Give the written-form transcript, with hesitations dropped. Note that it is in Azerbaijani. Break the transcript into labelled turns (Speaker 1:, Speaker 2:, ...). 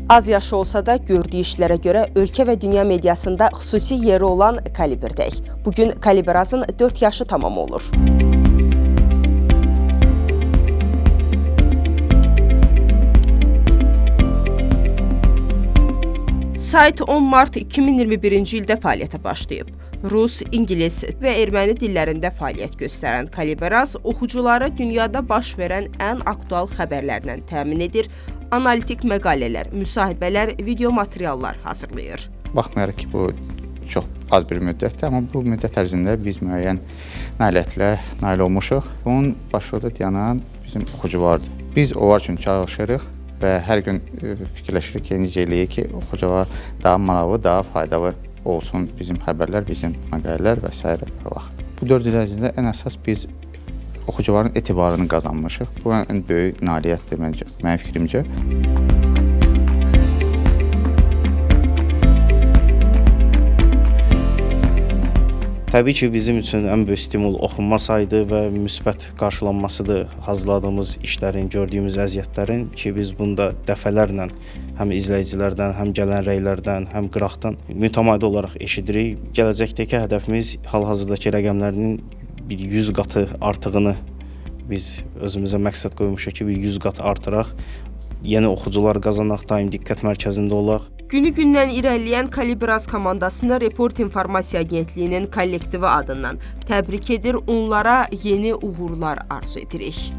Speaker 1: Az yaşı olsa da gördüyü işlərə görə ölkə və dünya mediasında xüsusi yeri olan Kalibirdəyik. Bugün Kalibirazın 4 yaşı tamam olur. Sayt 10 mart 2021-ci ildə fəaliyyətə başlayıb. Rus, İngilis və erməni dillərində fəaliyyət göstərən Kalibiraz oxucuları dünyada baş verən ən aktual xəbərlərlə təmin edir, analitik məqalələr, müsahibələr, video materiallar hazırlayır.
Speaker 2: Baxmayaraq ki, bu çox az bir müddətdir, amma bu müddət ərzində biz müəyyən nailiyyətlə nail olmuşuq. Bunun başlıqda dayanan bizim oxucu vardır. Biz onlar üçün çalışırıq və hər gün fikirləşirik ki, necə eləyək ki, oxucuya daha maraqlı, daha faydalı olsun bizim xəbərlər, bizim məqalələr və s. Bu 4 il ərzində ən əsas biz oxucuların etibarını qazanmışıq. Bu ən böyük nailiyyətdir mənim fikrimcə.
Speaker 3: Təbii ki, bizim üçün ən böyük stimul oxunma sayıdır və müsbət qarşılanmasıdır hazırladığımız işlərin, gördüyümüz əziyyətlərin ki, biz bunda dəfələrlə həm izləyicilərdən, həm gələn rəylərdən, həm qıraqdan mütəmadi olaraq eşidirik. Gələcəkdəki hədəfimiz hal-hazırdakı rəqəmlərinin bir 100 qatı artığını biz özümüzə məqsəd qoymuşuq ki, bir 100 qat artıraq, yeni oxucular qazanaq, daim diqqət mərkəzində olaq.
Speaker 1: Günü-gündən irəliləyən Kalibiraz komandasını Report İnformasiya Agentliyinin kollektivi adından təbrik edir, onlara yeni uğurlar arzu edirik.